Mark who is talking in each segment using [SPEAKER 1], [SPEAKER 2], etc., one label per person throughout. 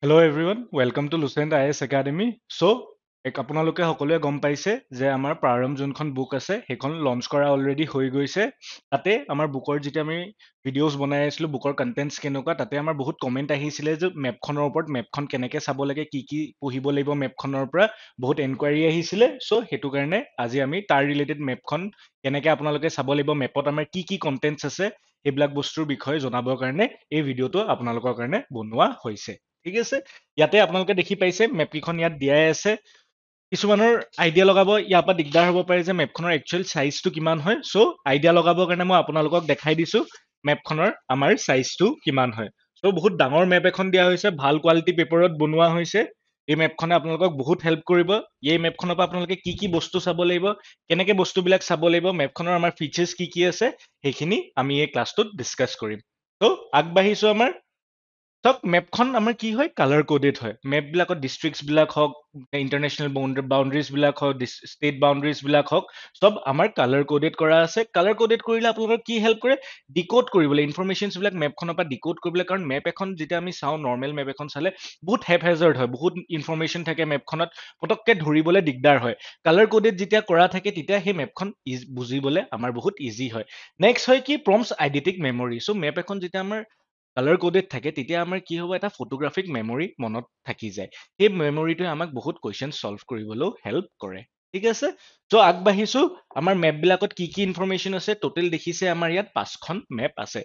[SPEAKER 1] Hello everyone, welcome to Lucent IS Academy. আপোনালোকে সকলোৱে গম পাইছে যে আমাৰ প্ৰাৰম্ভ যোনখন বুক আছে সেইখন লঞ্চ কৰা অলৰেডি হৈ গৈছে। তাতে আমাৰ বুকৰ যেতিয়া আমি ভিডিঅ'জ বনাই আছিলো বুকৰ কন্টেন্টছ কেনেকুৱা তাতে আমাৰ বহুত কমেন্ট আহিছিলে যে মেপখনৰ ওপৰত মেপখন কেনেকৈ চাব লাগে কি পঢ়িব লাগিব মেপখনৰ পৰা বহুত এনকুৱাৰী আহিছিলে। সেইটো কাৰণে আজি আমি তাৰ ৰিলেটেড মেপখন কেনেকৈ আপোনালোকে চাব লাগিব মেপত আমাৰ কি কন্টেন্টছ আছে এইবিলাক বস্তুৰ বিষয়ে জনাবৰ কাৰণে এই ভিডিঅ'টো আপোনালোকৰ কাৰণে বনোৱা হৈছে। ঠিক আছে, ইয়াতে আপোনালোকে দেখি পাইছে মেপকেইখন ইয়াত দিয়াই আছে। কিছুমানৰ আইডিয়া লগাব ইয়াৰ পৰা দিগদাৰ হ'ব পাৰে যে মেপখনৰ একচুৱেল চাইজটো কিমান হয়। আইডিয়া লগাবৰ কাৰণে মই আপোনালোকক দেখাই দিছো মেপখনৰ আমাৰ চাইজটো কিমান হয়। বহুত ডাঙৰ মেপ এখন দিয়া হৈছে, ভাল কোৱালিটি পেপাৰত বনোৱা হৈছে। এই মেপখনে আপোনালোকক বহুত হেল্প কৰিব। এই মেপখনৰ পৰা আপোনালোকে কি বস্তু চাব লাগিব, কেনেকে বস্তুবিলাক চাব লাগিব, মেপখনৰ আমাৰ ফিচাৰ্ছ কি আছে সেইখিনি আমি এই ক্লাছটোত ডিছকাছ কৰিম। আগবাঢ়িছো আমাৰ মেপখন আমাৰ কি হয় কালাৰ কোডেড হয়। মেপবিলাকত ডিষ্ট্ৰিক্টছ বিলাক হওক, ইণ্টাৰনেশ্যনেল বাউণ্ডাৰীজ বিলাক হওক, ষ্টেট বাউণ্ডাৰীজ বিলাক হওক, চব আমাৰ কালাৰ কোডেড কৰা আছে। কালাৰ কোডেড কৰিলে আপোনালোকৰ কি হেল্প কৰে, ডিকোড কৰিবলৈ ইনফৰমেশ্যনছ বিলাক মেপখনৰ পৰা ডিকোড কৰিবলৈ। কাৰণ মেপ এখন যেতিয়া আমি চাওঁ নৰ্মেল মেপ এখন চালে বহুত হেপহেজাৰ্ড হয়, বহুত ইনফৰমেশ্যন থাকে মেপখনত, পটককে ধৰিবলৈ দিগদাৰ হয়। কালাৰ কোডেড যেতিয়া কৰা থাকে তেতিয়া সেই মেপখন বুজিবলৈ আমাৰ বহুত ইজি হয়। নেক্সট হয় কি প্ৰম্পটছ আইডেন্টিক মেমৰি। মেপ এখন যেতিয়া আমাৰ কালাৰ কোডেড থাকে তেতিয়া আমাৰ কি হ'ব, এটা ফটোগ্ৰাফিক মেমৰি মনত থাকি যায়। সেই মেমৰিটোৱে আমাক বহুত কুৱেশ্যন চল্ভ কৰিবলৈও হেল্প কৰে। ঠিক আছে, আগবাঢ়িছো। আমাৰ মেপ বিলাকত কি ইনফৰমেশ্যন আছে টোটেল দেখিছে আমাৰ ইয়াত 5খন মেপ আছে।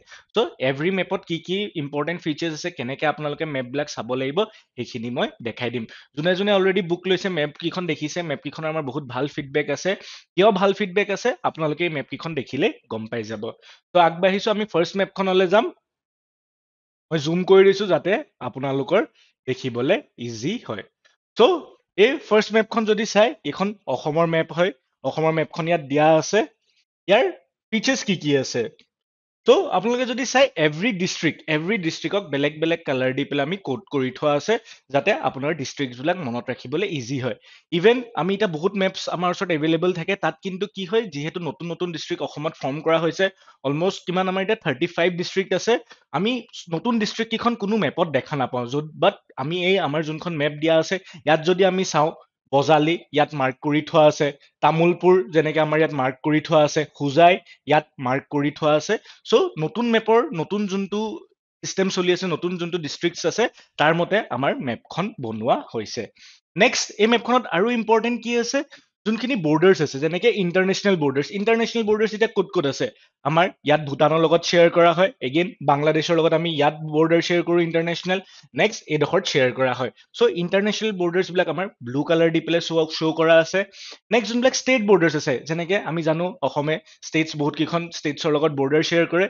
[SPEAKER 1] এভৰি মেপত কি ইম্পৰ্টেণ্ট ফিচাৰ্ছ আছে, কেনেকে আপোনালোকে মেপ বিলাক চাব লাগিব সেইখিনি মই দেখাই দিম। যোনে যোনে অলৰেডি বুক লৈছে মেপ কেইখন দেখিছে, মেপ কেইখনৰ আমাৰ বহুত ভাল ফিডবেক আছে। কিয় ভাল ফিডবেক আছে আপোনালোকে এই মেপ কেইখন দেখিলে গম পাই যাব। আগবাঢ়িছো, আমি ফাৰ্ষ্ট মেপখনলৈ যাম। মই জুম কৰি দিছো যাতে আপোনালোকৰ দেখিবলৈ ইজি হয়। এই ফাৰ্ষ্ট মেপখন যদি চাই এইখন অসমৰ মেপ হয়। অসমৰ মেপখন ইয়াত দিয়া আছে। ইয়াৰ ফিচাৰ্ছ কি আছে। আপোনালোকে যদি চাই এভৰি ডিষ্ট্ৰিক্টক বেলেগ বেলেগ কালাৰ দি পেলাই আমি কোড কৰি থোৱা আছে যাতে আপোনাৰ ডিষ্ট্ৰিক্ট বিলাক মনত ৰাখিবলৈ ইজি হয়। ইভেন আমি এতিয়া বহুত মেপছ আমাৰ ওচৰত এভেইলেবল থাকে, তাত কিন্তু কি হয় যিহেতু নতুন নতুন ডিষ্ট্ৰিক্ট অসমত ফৰ্ম কৰা হৈছে, অলমষ্ট কিমান আমাৰ এতিয়া 35 ডিষ্ট্ৰিক্ট আছে। আমি নতুন ডিষ্ট্ৰিক্ট কেইখন কোনো মেপত দেখা নাপাওঁ, বাট আমি এই আমাৰ যোনখন মেপ দিয়া আছে ইয়াত যদি আমি চাওঁ, বজালি ইয়াত মাৰ্ক কৰি থোৱা আছে, তামোলপুৰ যেনেকে আমাৰ ইয়াত মাৰ্ক কৰি থোৱা আছে, হোজাই ইয়াত মাৰ্ক কৰি থোৱা আছে। নতুন মেপৰ নতুন যোনটো চিষ্টেম চলি আছে, নতুন যোনটো ডিষ্ট্ৰিক্টছ আছে তাৰ মতে আমাৰ মেপখন বনোৱা হৈছে। নেক্সট এই মেপখনত আৰু ইম্পৰ্টেণ্ট কি আছে, যোনখিনি বৰ্ডাৰ্ছ আছে, যেনেকে ইণ্টাৰনেশ্যনেল বৰ্ডাৰ্ছ এতিয়া ক'ত আছে, আমাৰ ইয়াত ভূটানৰ লগত শ্বেয়াৰ কৰা হয়, এগেইন বাংলাদেশৰ লগত আমি ইয়াত বৰ্ডাৰ শ্বেয়াৰ কৰো ইণ্টাৰনেশ্যনেল, নেক্সট এইডোখৰত শ্বেয়াৰ কৰা হয়। ইণ্টাৰনেশ্যনেল বৰ্ডাৰ্ছ বিলাক আমাৰ ব্লু কালাৰ দি পেলাই শ্ব' কৰা আছে। নেক্সট যোনবিলাক ষ্টেট বৰ্ডাৰ্ছ আছে, যেনেকে আমি জানো অসমে ষ্টেটছ বহুত কেইখন ষ্টেটছৰ লগত বৰ্ডাৰ শ্বেয়াৰ কৰে।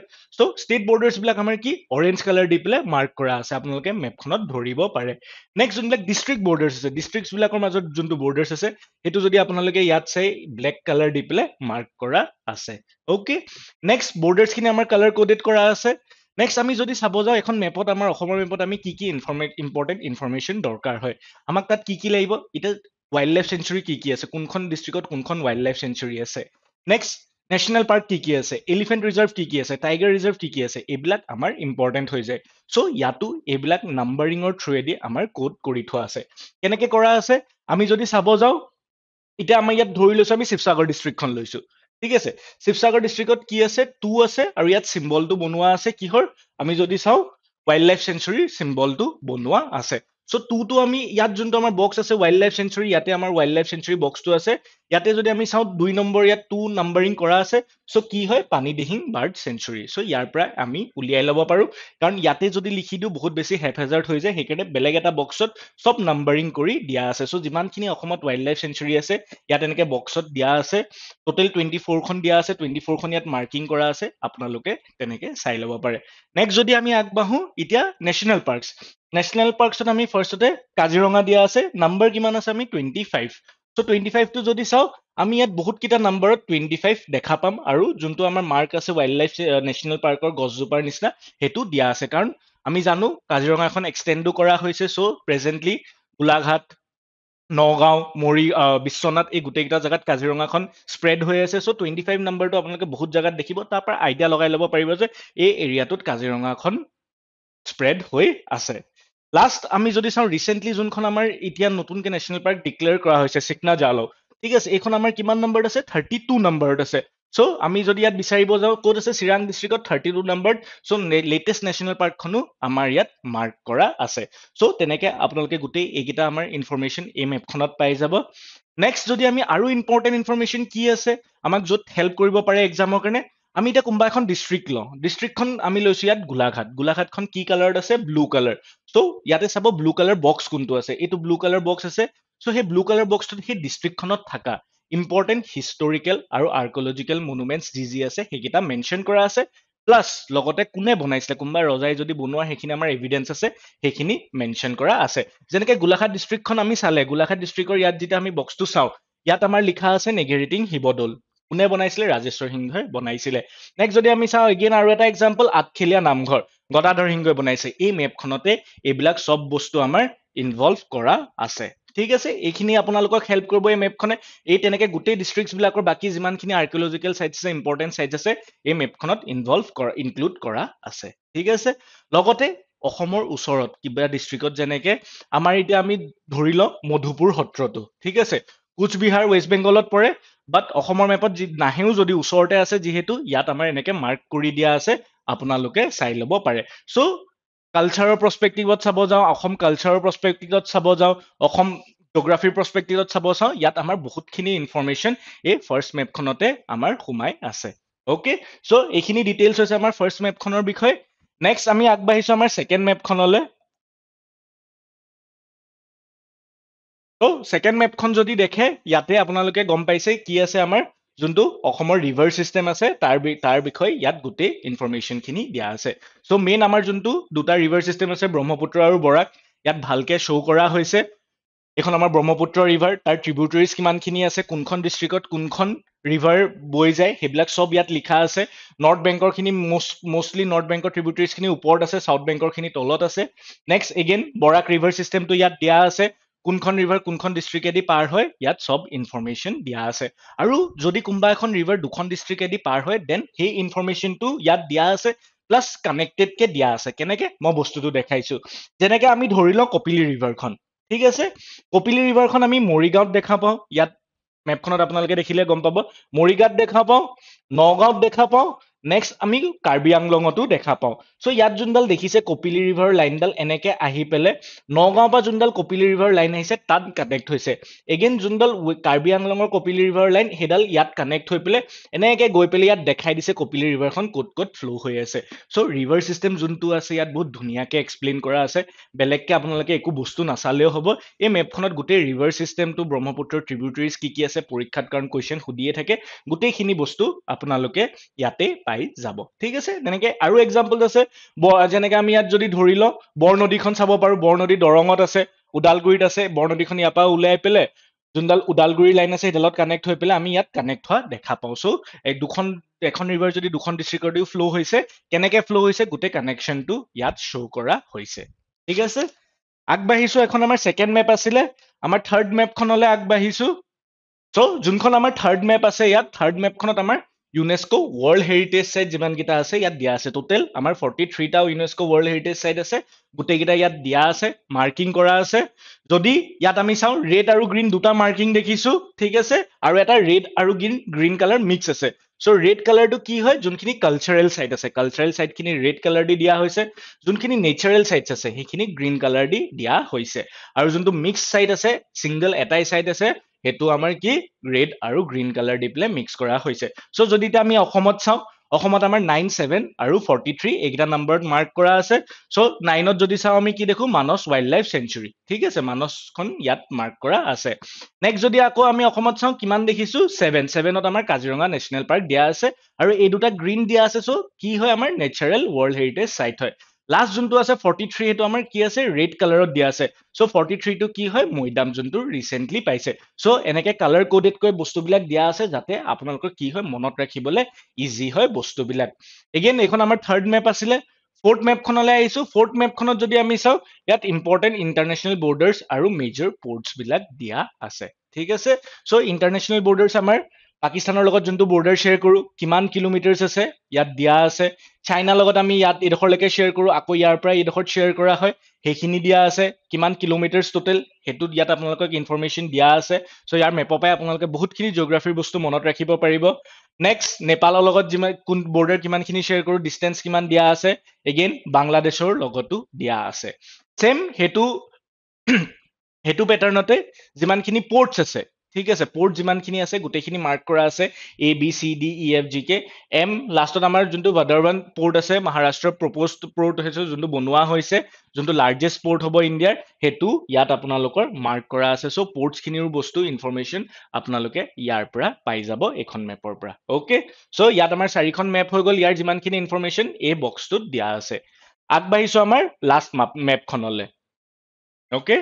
[SPEAKER 1] ষ্টেট বৰ্ডাৰ্ছ বিলাক আমাৰ কি অৰেঞ্জ কালাৰ দি পেলাই মাৰ্ক কৰা আছে, আপোনালোকে মেপখনত ধৰিব পাৰে। নেক্সট যোনবিলাক ডিষ্ট্ৰিক্ট বৰ্ডাৰ্ছ আছে, ডিষ্ট্ৰিক্টছ বিলাকৰ মাজত যোনটো বৰ্ডাৰ্ছ আছে সেইটো যদি আপোনালোকে ইয়াত চাই ব্লেক কালাৰ দি পেলাই মাৰ্ক কৰা আছে। অ'কে, নেক্সট বৰ্ডাৰ্ছ খিনি আমাৰ কালাৰ কোডেড কৰা আছে। নেক্সট আমি যদি চাব যাওঁ এখন মেপত, আমাৰ অসমৰ মেপত আমি কি ইম্পৰ্টেণ্ট ইনফৰমেশ্যন দৰকাৰ হয়, আমাক তাত কি লাগিব, এতিয়া ৱাইল্ড লাইফ চেঞ্চুৰী কি আছে, কোনখন ডিষ্ট্ৰিক্টত কোনখন ৱাইল্ড লাইফ চেঞ্চুৰী আছে, নেক্সট নেশ্যনেল পাৰ্ক কি আছে, এলিফেণ্ট ৰিজাৰ্ভ কি আছে, টাইগাৰ ৰিজাৰ্ভ কি আছে, এইবিলাক আমাৰ ইম্পৰ্টেণ্ট হৈ যায়। ইয়াতো এইবিলাক নাম্বাৰিঙৰ থ্ৰুৱেদি আমাৰ কোড কৰি থোৱা আছে। কেনেকে কৰা আছে আমি যদি চাব যাওঁ, এতিয়া আমাৰ ইয়াত ধৰি লৈছো আমি শিৱসাগৰ ডিষ্ট্ৰিক্টখন লৈছো। ঠিক আছে, শিৱসাগৰ ডিষ্ট্ৰিক্টত কি আছে 2 আছে, আৰু ইয়াত চিম্বলটো বনোৱা আছে কিহৰ, আমি যদি চাওঁ ৱাইল্ড লাইফ চেঞ্চুৰীৰ চিম্বলটো বনোৱা আছে। 2টো আমি ইয়াত যোনটো আমাৰ বক্স আছে ৱাইল্ড লাইফ চেঞ্চুৰী, ইয়াতে আমাৰ ৱাইল্ড লাইফ চেঞ্চুৰী বক্সটো আছে। ইয়াতে যদি আমি চাওঁ 2 নম্বৰ ইয়াত 2 নাম্বাৰিং কৰা আছে, কি হয় পানীদিহিং বাৰ্ড চেঞ্চুৰী। ইয়াৰ পৰা আমি উলিয়াই ল'ব পাৰো, কাৰণ ইয়াতে যদি লিখি দিওঁ বহুত বেছি হেপহেজাৰ্ড হৈ যায়, সেইকাৰণে বেলেগ এটা বক্সত চব নাম্বাৰিং কৰি দিয়া আছে। যিমানখিনি অসমত ৱাইল্ড লাইফ চেঞ্চুৰী আছে ইয়াত এনেকে বক্সত দিয়া আছে, টোটেল 24খন দিয়া আছে, 24খন ইয়াত মাৰ্কিং কৰা আছে, আপোনালোকে তেনেকে চাই ল'ব পাৰে। নেক্সট যদি আমি আগবাঢ়ো, এতিয়া নেশ্যনেল পাৰ্কছত আমি ফাৰ্ষ্টতে কাজিৰঙা দিয়া আছে, নাম্বাৰ কিমান আছে আমি 25। 25টো যদি চাওঁ আমি ইয়াত বহুত কেইটা নাম্বাৰত 25 দেখা পাম, আৰু যোনটো আমাৰ মাৰ্ক আছে ৱাইল্ড লাইফ নেশ্যনেল পাৰ্কৰ গছজোপাৰ নিচিনা সেইটো দিয়া আছে, কাৰণ আমি জানো কাজিৰঙা এখন এক্সটেণ্ডো কৰা হৈছে। প্ৰেজেণ্টলি গোলাঘাট, নগাঁও, বিশ্বনাথ এই গোটেইকেইটা জেগাত কাজিৰঙাখন স্প্ৰেড হৈ আছে। 25 নাম্বাৰটো আপোনালোকে বহুত জেগাত দেখিব, তাৰ পৰা আইডিয়া লগাই ল'ব পাৰিব যে এই এৰিয়াটোত কাজিৰঙাখন স্প্ৰেড হৈ আছে। লাষ্ট আমি যদি চাওঁ ৰিচেণ্টলি যোনখন আমাৰ এতিয়া নতুনকে নেশ্যনেল পাৰ্ক ডিক্লেয়াৰ কৰা হৈছে চিকনা জালৌ, ঠিক আছে, এইখন আমাৰ কিমান নম্বৰত আছে? 32 নম্বৰত আছে। চ' আমি যদি ইয়াত বিচাৰিব যাওঁ ক'ত আছে, চিৰাং ডিষ্ট্ৰিক্টত 32 নম্বৰত। চ' লেটেষ্ট নেশ্যনেল পাৰ্কখনো আমাৰ ইয়াত মাৰ্ক কৰা আছে। চ' তেনেকে আপোনালোকে গোটেই এইকেইটা আমাৰ ইনফৰমেশ্যন এই মেপখনত পাই যাব। নেক্সট যদি আমি আৰু ইম্পৰ্টেণ্ট ইনফৰমেশ্যন কি আছে আমাক য'ত হেল্প কৰিব পাৰে এক্সামৰ কাৰণে, আমি এতিয়া কোনোবা এখন ডিষ্ট্ৰিক্ট লওঁ, ডিষ্ট্ৰিক্টখন আমি লৈছো ইয়াত গোলাঘাট, গোলাঘাটখন কি কালাৰত আছে? Blue colour. চ' ইয়াতে চাব ব্লু কালাৰ বক্স কোনটো আছে, এইটো ব্লু কালাৰ বক্স আছে। চ' সেই ব্লু কালাৰ বক্সটোত সেই ডিষ্ট্ৰিক্টখনত থকা ইম্পৰ্টেণ্ট হিষ্টৰিকেল আৰু আৰ্কলজিকেল মনুমেণ্টছ যি আছে সেইকেইটা মেনশ্যন কৰা আছে। প্লাছ লগতে কোনে বনাইছিলে, কোনোবা ৰজাই যদি বনোৱা সেইখিনি আমাৰ এভিডেন্স আছে, সেইখিনি মেনশ্যন কৰা আছে। যেনেকে গোলাঘাট ডিষ্ট্ৰিক্টখন আমি চালে, গোলাঘাট ডিষ্ট্ৰিক্টৰ ইয়াত যেতিয়া আমি বক্সটো চাওঁ, ইয়াত আমাৰ লিখা আছে নেগেৰিটিং শিৱদৌল। কোনে বনাইছিলে? ৰাজেশ্বৰ সিংহই বনাইছিলে। নেক্সট যদি আমি চাওঁ এগেইন আৰু এটা এক্সাম্পল, আঠখেলীয়া নামঘৰ গদাধৰ সিংহই বনাইছে। এই মেপখনতে এইবিলাক চব বস্তু আমাৰ ইনভলভ কৰা আছে। ঠিক আছে, এইখিনি আপোনালোকক হেল্প কৰিব এই মেপখনে। এই তেনেকে গোটেই ডিষ্ট্ৰিক্টছ বিলাকৰ বাকী যিমানখিনি আৰ্কিঅলজিকেল চাইটছ আছে, ইম্পৰ্টেণ্ট চাইটছ আছে, এই মেপখনত ইনক্লুড কৰা আছে। ঠিক আছে, লগতে অসমৰ ওচৰত কিবা ডিষ্ট্ৰিক্টত যেনেকে আমাৰ এতিয়া আমি ধৰি লওঁ মধুপুৰ সত্ৰটো, ঠিক আছে, কোচবিহাৰ ৱেষ্ট বেংগলত পৰে, বাট অসমৰ মেপত নাহেও যদি ওচৰতে আছে, যিহেতু ইয়াত আমাৰ এনেকে মাৰ্ক কৰি দিয়া আছে, আপোনালোকে চাই ল'ব পাৰে। চ' কালচাৰৰ প্ৰস্পেক্টিভত চাব যাওঁ, অসম কালচাৰৰ প্ৰস্পেক্টিভত চাব যাওঁ, অসম জিঅ'গ্ৰাফিৰ প্ৰস্পেক্টিভত চাব চাওঁ, ইয়াত আমাৰ বহুতখিনি ইনফৰমেশ্যন এই ফাৰ্ষ্ট মেপখনতে আমাৰ সোমাই আছে। অ'কে, চ' এইখিনি ডিটেইলছ হৈছে আমাৰ ফাৰ্ষ্ট মেপখনৰ বিষয়ে। নেক্সট আমি আগবাঢ়িছো আমাৰ ছেকেণ্ড মেপখনলৈ। ত' ছেকেণ্ড মেপখন যদি দেখে, ইয়াতে আপোনালোকে গম পাইছে কি আছে আমাৰ যোনটো অসমৰ ৰিভাৰ চিষ্টেম আছে তাৰ বিষয়ে ইয়াত গোটেই ইনফৰমেশ্যনখিনি দিয়া আছে। চ' মেইন আমাৰ যোনটো দুটা ৰিভাৰ চিষ্টেম আছে, ব্ৰহ্মপুত্ৰ আৰু বৰাক, ইয়াত ভালকে শ্ব' কৰা হৈছে। এইখন আমাৰ ব্ৰহ্মপুত্ৰ ৰিভাৰ, তাৰ ট্ৰিবিউটাৰিজ কিমানখিনি আছে, কোনখন ডিষ্ট্ৰিক্টত কোনখন ৰিভাৰ বৈ যায়, সেইবিলাক চব ইয়াত লিখা আছে। নৰ্থ বেংকৰ খিনি মষ্টলি নৰ্থ বেংকৰ ট্ৰিবিউটাৰিজ খিনি ওপৰত আছে, চাউথ বেংকৰ খিনি তলত আছে। নেক্সট এগেইন বৰাক ৰিভাৰ চিষ্টেমটো ইয়াত দিয়া আছে, কোনখন ৰিভাৰ কোনখন ডিষ্ট্ৰিক্টেদি পাৰ হয়, ইয়াত চব ইনফৰমেশ্যন দিয়া আছে। আৰু যদি কোনোবা এখন ৰিভাৰ দুখন ডিষ্ট্ৰিক্টেদি পাৰ হয়, দেন সেই ইনফৰমেশ্যনটো ইয়াত দিয়া আছে, প্লাছ কানেক্টেডকে দিয়া আছে। কেনেকে? মই বস্তুটো দেখাইছো। যেনেকে আমি ধৰি লওঁ কপিলী ৰিভাৰখন, ঠিক আছে, কপিলী ৰিভাৰখন আমি মৰিগাঁৱত দেখা পাওঁ, ইয়াত মেপখনত আপোনালোকে দেখিলে গম পাব, মৰিগাঁৱত দেখা পাওঁ, নগাঁৱত দেখা পাওঁ, নেক্সট আমি কাৰ্বি আংলঙতো দেখা পাওঁ। চ' ইয়াত যোনডাল দেখিছে কপিলী ৰিভাৰ লাইনডাল এনেকে আহি পেলাই নগাঁৱৰ পৰা যোনডাল কপিলী ৰিভাৰ লাইন আহিছে তাত কানেক্ট হৈছে। এগেইন যোনডাল কাৰ্বি আংলঙৰ কপিলী ৰিভাৰ লাইন, সেইডাল ইয়াত কানেক্ট হৈ পেলাই এনেকে গৈ পেলাই ইয়াত দেখাই দিছে কপিলী ৰিভাৰখন ক'ত ক'ত ফ্ল' হৈ আছে। চ' ৰিভাৰ চিষ্টেম যোনটো আছে ইয়াত বহুত ধুনীয়াকে এক্সপ্লেইন কৰা আছে। বেলেগকে আপোনালোকে একো বস্তু নাচালেও হ'ব, এই মেপখনত গোটেই ৰিভাৰ চিষ্টেমটো, ব্ৰহ্মপুত্ৰৰ ট্ৰিবিউটাৰিজ কি আছে, পৰীক্ষাত কাৰণ কুৱেশ্যন সুধিয়ে থাকে, গোটেইখিনি বস্তু আপোনালোকে ইয়াতে পাই যাব। ঠিক আছে, তেনেকে আৰু এক্সাম্পল আছে, যেনেকে আমি ইয়াত যদি ধৰি লওঁ বৰনদীখন চাব পাৰো, বৰনদী দৰঙত আছে, ওদালগুৰিত আছে, বৰনদীখন ইয়াৰ পৰা ওলাই পেলাই যোনডাল ওদালগুৰি লাইন আছে সেইডালত কানেক্ট হৈ পেলাই আমি ইয়াত কানেক্ট হোৱা দেখা পাওঁ। চ' এখন ৰিভাৰ যদি দুখন ডিষ্ট্ৰিক্টদিও ফ্ল' হৈছে, কেনেকে ফ্ল' হৈছে গোটেই কানেকশ্যনটো ইয়াত শ্ব' কৰা হৈছে। ঠিক আছে, আগবাঢ়িছো। এখন আমাৰ ছেকেণ্ড মেপ আছিলে, আমাৰ থাৰ্ড মেপখনলৈ আগবাঢ়িছো। চ' যোনখন আমাৰ থাৰ্ড মেপ আছে, ইয়াত থাৰ্ড মেপখনত আমাৰ ইউনেস্কো ৱৰ্ল্ড হেৰিটেজ চাইট যিমানকেইটা আছে ইয়াত দিয়া আছে। টোটেল আমাৰ 43টা ইউনেস্কো ৱৰ্ল্ড হেৰিটেজ চাইট আছে, গোটেইকেইটা ইয়াত দিয়া আছে, মাৰ্কিং কৰা আছে। যদি ইয়াত আমি চাওঁ ৰেড আৰু গ্ৰীণ দুটা মাৰ্কিং দেখিছো, ঠিক আছে, আৰু এটা ৰেড আৰু গ্ৰীণ কালাৰ মিক্স আছে। চ' ৰেড কালাৰটো কি হয়? যোনখিনি কালচাৰেল চাইট আছে, কালচাৰেল চাইটখিনি ৰেড কালাৰ দি দিয়া হৈছে, যোনখিনি নেচাৰেল চাইটছ আছে সেইখিনি গ্ৰীণ কালাৰ দি দিয়া হৈছে, আৰু যোনটো মিক্স চাইট আছে, চিংগল এটাই চাইট আছে, সেইটো আমাৰ কি ৰেড আৰু গ্ৰীণ কালাৰ দি পেলাই মিক্স কৰা হৈছে। চ' যদি এতিয়া আমি অসমত চাওঁ, অসমত আমাৰ 9, 7 আৰু 43 এইকেইটা নম্বৰত মাৰ্ক কৰা আছে। চ' 9ত যদি চাওঁ আমি কি দেখো? মানস ৱাইল্ড লাইফ চেঞ্চুৰী, ঠিক আছে, মানসখন ইয়াত মাৰ্ক কৰা আছে। নেক্সট যদি আকৌ আমি অসমত চাওঁ, কিমান দেখিছো? 7ত আমাৰ কাজিৰঙা নেশ্যনেল পাৰ্ক দিয়া আছে, আৰু এই দুটা গ্ৰীণ দিয়া আছে। চ' কি হয়? আমাৰ নেচাৰেল ৱৰ্ল্ড হেৰিটেজ চাইট হয়। লাষ্ট যোনটো আছে 43, সেইটো আমাৰ কি আছে? ৰেড কালাৰত দিয়া আছে। চ' 43টো কি হয়? মৈদাম, যোনটো ৰিচেণ্টলি পাইছে। চ' এনেকে কালাৰ কোডেডকৈ বস্তুবিলাক দিয়া আছে, যাতে আপোনালোকৰ কি হয় মনত ৰাখিবলৈ ইজি হয় বস্তুবিলাক। এগেইন এইখন আমাৰ থাৰ্ড মেপ আছিলে। ফৰ্থ মেপখনলৈ আহিছো। ফৰ্থ মেপখনত যদি আমি চাওঁ, ইয়াত ইম্পৰ্টেণ্ট ইণ্টাৰনেশ্যনেল বৰ্ডাৰ্ছ আৰু মেজৰ পৰ্টছ বিলাক দিয়া আছে। ঠিক আছে, চ' ইণ্টাৰনেশ্যনেল বৰ্ডাৰ্ছ আমাৰ পাকিস্তানৰ লগত যোনটো বৰ্ডাৰ শ্বেয়াৰ কৰো কিমান কিলোমিটাৰ্ছ আছে ইয়াত দিয়া আছে চাইনাৰ লগত আমি ইয়াত এডোখৰলৈকে শ্বেয়াৰ কৰো আকৌ ইয়াৰ পৰা এডোখৰত শ্বেয়াৰ কৰা হয় সেইখিনি দিয়া আছে কিমান কিলোমিটাৰ্ছ টোটেল সেইটো ইয়াত আপোনালোকক ইনফৰমেশ্যন দিয়া আছে চ' ইয়াৰ মেপৰ পৰাই আপোনালোকে বহুতখিনি জিঅ'গ্ৰাফিৰ বস্তু মনত ৰাখিব পাৰিব নেক্সট নেপালৰ লগত যিমান কোন বৰ্ডাৰ কিমানখিনি শ্বেয়াৰ কৰো ডিষ্টেঞ্চ কিমান দিয়া আছে এগেইন বাংলাদেশৰ লগতো দিয়া আছে চেম সেইটো সেইটো পেটাৰ্ণতে যিমানখিনি পৰ্টছ আছে ঠিক আছে পৰ্ট যিমানখিনি আছে গোটেইখিনি মাৰ্ক কৰা আছে A B C D E F G K M লাষ্টত আমাৰ যোনটো ভাদাৰৱান পৰ্ট আছে মহাৰাষ্ট্ৰৰ প্ৰপ'জ পৰ্ট হৈছে যোনটো বনোৱা হৈছে যোনটো লাৰ্জেষ্ট পৰ্ট হ'ব ইণ্ডিয়াৰ সেইটো ইয়াত আপোনালোকৰ মাৰ্ক কৰা আছে চ' পৰ্টছখিনিৰ বস্তু ইনফৰমেশ্যন আপোনালোকে ইয়াৰ পৰা পাই যাব এইখন মেপৰ পৰা অ'কে চ' ইয়াত আমাৰ 4খন মেপ হৈ গ'ল ইয়াৰ যিমানখিনি ইনফৰমেশ্যন এই বক্সটোত দিয়া আছে আগবাঢ়িছো আমাৰ লাষ্ট মেপখনলৈ অ'কে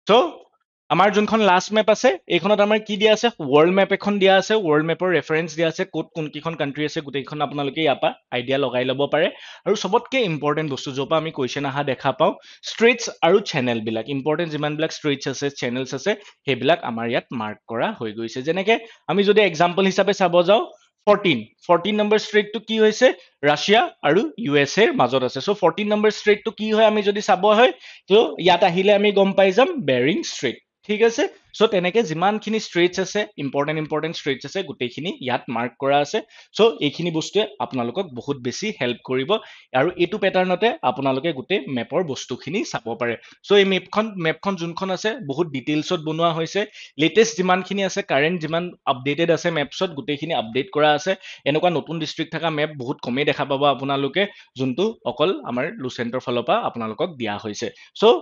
[SPEAKER 1] চ' আমাৰ যোনখন লাষ্ট মেপ আছে এইখনত আমাৰ কি দিয়া আছে ৱৰ্ল্ড মেপ এখন দিয়া আছে ৱৰ্ল্ড মেপৰ ৰেফাৰেঞ্চ দিয়া আছে ক'ত কোনকেইখন কাণ্ট্ৰি আছে গোটেইখন আপোনালোকে ইয়াৰ পৰা আইডিয়া লগাই ল'ব পাৰে আৰু চবতকে ইম্পৰ্টেণ্ট বস্তু য'ৰ পৰা আমি কুৱেশ্যন অহা দেখা পাওঁ ষ্ট্ৰেইটছ আৰু চেনেলবিলাক ইম্পৰ্টেণ্ট যিমানবিলাক ষ্ট্ৰেইটছ আছে চেনেলছ আছে সেইবিলাক আমাৰ ইয়াত মাৰ্ক কৰা হৈ গৈছে যেনেকে আমি যদি এক্সাম্পল হিচাপে চাব যাওঁ 14 নম্বৰ ষ্ট্ৰেইটটো কি হৈছে ৰাছিয়া আৰু ইউ এছ এৰ মাজত আছে চ' 14 নম্বৰ ষ্ট্ৰেইটটো কি হয় আমি যদি চাব হয় তো ইয়াত আহিলে আমি গম পাই যাম বেৰিং ষ্ট্ৰেইট ঠিক আছে চ' তেনেকে যিমানখিনি ষ্ট্ৰেইটছ আছে ইম্পৰ্টেণ্ট ষ্ট্ৰেইটছ আছে গোটেইখিনি ইয়াত মাৰ্ক কৰা আছে চ' এইখিনি বস্তুৱে আপোনালোকক বহুত বেছি হেল্প কৰিব আৰু এইটো পেটাৰ্ণতে আপোনালোকে গোটেই মেপৰ বস্তুখিনি চাব পাৰে চ' এই মেপখন যোনখন আছে বহুত ডিটেইলছত বনোৱা হৈছে লেটেষ্ট যিমানখিনি আছে কাৰেণ্ট যিমান আপডেটেড আছে মেপছত গোটেইখিনি আপডেট কৰা আছে এনেকুৱা নতুন ডিষ্ট্ৰিক্ট থকা মেপ বহুত কমেই দেখা পাব আপোনালোকে যোনটো অকল আমাৰ লুচেণ্টৰ ফালৰ পৰা আপোনালোকক দিয়া হৈছে চ'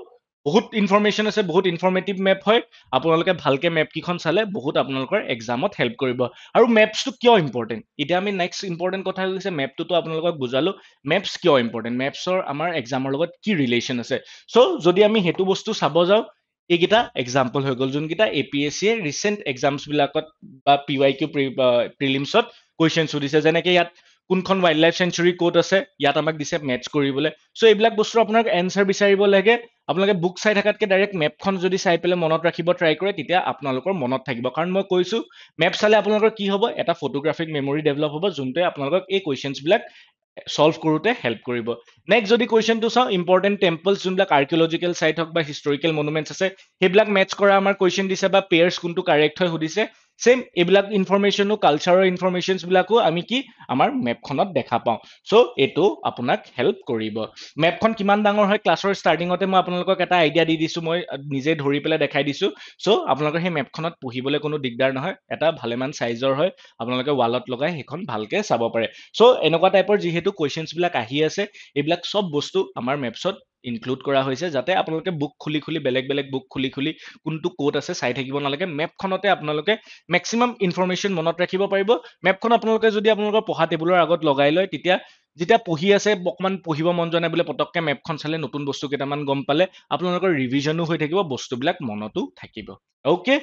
[SPEAKER 1] বহুত ইনফৰমেশ্যন আছে বহুত ইনফৰমেটিভ মেপ হয় আপোনালোকে ভালকে মেপ কেইখন চালে বহুত আপোনালোকৰ এক্সামত হেল্প কৰিব আৰু মেপছটো কিয় ইম্পৰ্টেণ্ট এতিয়া আমি নেক্সট ইম্পৰ্টেণ্ট কথা হৈছে মেপটোতো আপোনালোকক বুজালো মেপছ কিয় ইম্পৰ্টেণ্ট মেপছৰ আমাৰ এক্সামৰ লগত কি ৰিলেশ্যন আছে চ' যদি আমি সেইটো বস্তু চাব যাওঁ এইকেইটা এক্সাম্পল হৈ গ'ল যোনকেইটা A P S C recent exams বিলাকত বা পি ৱাই কিউ প্ৰিলিমছত কুৱেশ্যন সুধিছে যেনেকে ইয়াত কোনখন ৱাইল্ড লাইফ চেঞ্চুৰী ক'ত আছে ইয়াত আমাক দিছে মেটচ কৰিবলৈ চ' এইবিলাক বস্তু আপোনাক এনচাৰ বিচাৰিব লাগে আপোনালোকে বুক চাই থকাতকে ডাইৰেক্ট মেপখন যদি চাই পেলাই মনত ৰাখিব ট্ৰাই কৰে তেতিয়া আপোনালোকৰ মনত থাকিব কাৰণ মই কৈছো মেপ চালে আপোনালোকৰ কি হ'ব এটা ফটোগ্ৰাফিক মেমৰি ডেভেলপ হ'ব যোনটোৱে আপোনালোকক এই কুৱেশ্যনছ বিলাক সলভ কৰোঁতে হেল্প কৰিব নেক্সট যদি কুৱেশ্যনটো চাওঁ ইম্পৰ্টেণ্ট টেম্পলছ যোনবিলাক আৰ্কিঅলজিকেল চাইট হওক বা হিষ্টৰিকেল মনুমেণ্টছ আছে সেইবিলাক মেটচ কৰা আমাৰ কুৱেশ্যন দিছে বা পেয়াৰ্ছ কোনটো কাৰেক্ট হয় সুধিছে চেম এইবিলাক ইনফৰমেশ্যনো কালচাৰৰ ইনফৰমেশ্যনছ বিলাকো আমি কি আমাৰ মেপখনত দেখা পাওঁ চ' এইটো আপোনাক হেল্প কৰিব মেপখন কিমান ডাঙৰ হয় ক্লাছৰ ষ্টাৰ্টিঙতে মই আপোনালোকক এটা আইডিয়া দি দিছো মই নিজে ধৰি পেলাই দেখাই দিছো চ' আপোনালোকৰ সেই মেপখনত পঢ়িবলৈ কোনো দিগদাৰ নহয় এটা ভালেমান চাইজৰ হয় আপোনালোকে ৱালত লগাই সেইখন ভালকে চাব পাৰে চ' এনেকুৱা টাইপৰ যিহেতু কুৱেশ্যনছ বিলাক আহি আছে এইবিলাক চব বস্তু আমাৰ মেপছত ইনক্লুড কৰা হৈছে যাতে আপোনালোকে বুক খুলি খুলি বেলেগ বুক খুলি কোনটো ক'ত আছে চাই থাকিব নালাগে মেপখনতে আপোনালোকে মেক্সিমাম ইনফৰমেশ্যন মনত ৰাখিব পাৰিব মেপখন আপোনালোকে যদি আপোনালোকৰ পঢ়া টেবুলৰ আগত লগাই লয় তেতিয়া যেতিয়া পঢ়ি আছে অকমান পঢ়িব মন যোৱা নাই বোলে পটককে মেপখন চালে নতুন বস্তু কেইটামান গম পালে আপোনালোকৰ ৰিভিজনো হৈ থাকিব বস্তুবিলাক মনতো থাকিব অ'কে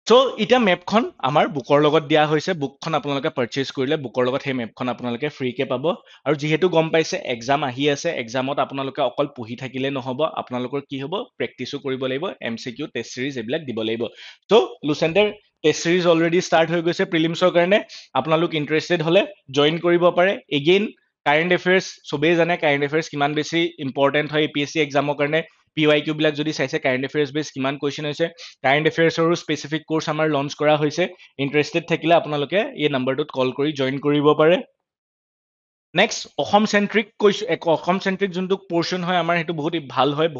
[SPEAKER 1] চ' এতিয়া মেপখন আমাৰ বুকৰ লগত দিয়া হৈছে বুকখন আপোনালোকে পাৰচেজ কৰিলে বুকৰ লগত সেই মেপখন আপোনালোকে ফ্ৰীকে পাব আৰু যিহেতু গম পাইছে এক্সাম আহি আছে এক্সামত আপোনালোকে অকল পঢ়ি থাকিলে নহ'ব আপোনালোকৰ কি হ'ব প্ৰেক্টিছো কৰিব লাগিব MCQ টেষ্ট চিৰিজ এইবিলাক দিব লাগিব চ' লুচেণ্টাৰ টেষ্ট চিৰিজ অলৰেডি ষ্টাৰ্ট হৈ গৈছে প্ৰিলিমছৰ কাৰণে আপোনালোক ইণ্টাৰেষ্টেড হ'লে জইন কৰিব পাৰে এগেইন কাৰেণ্ট এফেয়াৰ্ছ চবেই জানে কাৰেণ্ট এফেয়াৰ্ছ কিমান বেছি ইম্পৰ্টেণ্ট হয় APSC এক্সামৰ কাৰণে PYQ বিলাক যদি চাইছে কাৰেণ্ট এফেয়াৰ্ছ বেছ কিমান কুৱেশ্যন হৈছে কাৰেণ্ট এফেয়াৰ্ছৰো স্পেচিফিক কোৰ্চ আমাৰ লঞ্চ কৰা হৈছে ইণ্টাৰেষ্টেড থাকিলে আপোনালোকে এই নাম্বাৰটোত কল কৰি জইন কৰিব পাৰে নেক্সট অসম চেন্ট্ৰিক যোনটো পৰ্চন হয় আমাৰ সেইটো বহুত ভাল হয়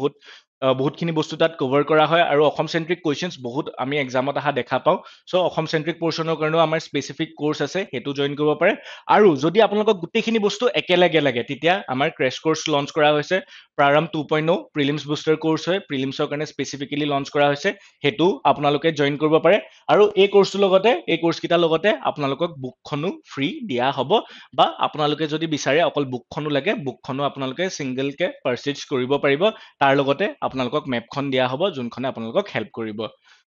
[SPEAKER 1] বহুতখিনি বস্তু তাত কভাৰ কৰা হয় আৰু অসম চেন্ট্ৰিক কুৱেশ্যনছ বহুত আমি এক্সামত অহা দেখা পাওঁ চ' অসম চেন্ট্ৰিক পৰ্চনৰ কাৰণেও আমাৰ স্পেচিফিক কোৰ্চ আছে সেইটো জইন কৰিব পাৰে আৰু যদি আপোনালোকক গোটেইখিনি বস্তু একেলগে লাগে তেতিয়া আমাৰ ক্ৰেছ কোৰ্চ লঞ্চ কৰা হৈছে প্ৰাৰম্ভ 2.0 প্ৰিলিমছ বুষ্টাৰ কোৰ্চ হয় প্ৰিলিমছৰ কাৰণে স্পেচিফিকেলি লঞ্চ কৰা হৈছে সেইটো আপোনালোকে জইন কৰিব পাৰে আৰু এই কোৰ্চটোৰ লগতে এই কোৰ্চকেইটাৰ লগতে আপোনালোকক বুকখনো ফ্ৰী দিয়া হ'ব বা আপোনালোকে যদি বিচাৰে অকল বুকখনো লাগে বুকখনো আপোনালোকে ছিংগলকে পাৰচেজ কৰিব পাৰিব তাৰ লগতে আপোনালোকক মেপখন দিয়া হ'ব যোনখনে আপোনালোকক হেল্প কৰিব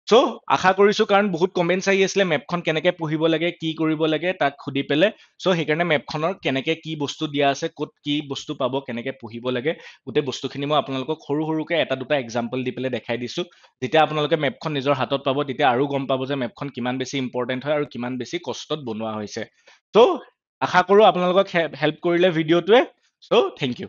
[SPEAKER 1] সো আশা কৰিছো, কাৰণ বহুত কমেণ্টছ আহি আছিলে মেপখন কেনেকে পঢ়িব লাগে, কি কৰিব লাগে তাক সুধি পেলাই। সো সেইকাৰণে মেপখনৰ কেনেকে কি বস্তু দিয়া আছে, ক'ত কি বস্তু পাব, কেনেকে পঢ়িব লাগে, গোটেই বস্তুখিনি মই আপোনালোকক সৰু সৰুকে এটা দুটা এক্সাম্পল দি পেলাই দেখাই দিছো। যেতিয়া আপোনালোকে মেপখন নিজৰ হাতত পাব, তেতিয়া আৰু গম পাব যে মেপখন কিমান বেছি ইম্পৰ্টেণ্ট হয় আৰু কিমান বেছি কষ্টত বনোৱা হৈছে। সো আশা কৰো আপোনালোকক হেল্প কৰিলে ভিডিঅ'টোৱে। So thank U.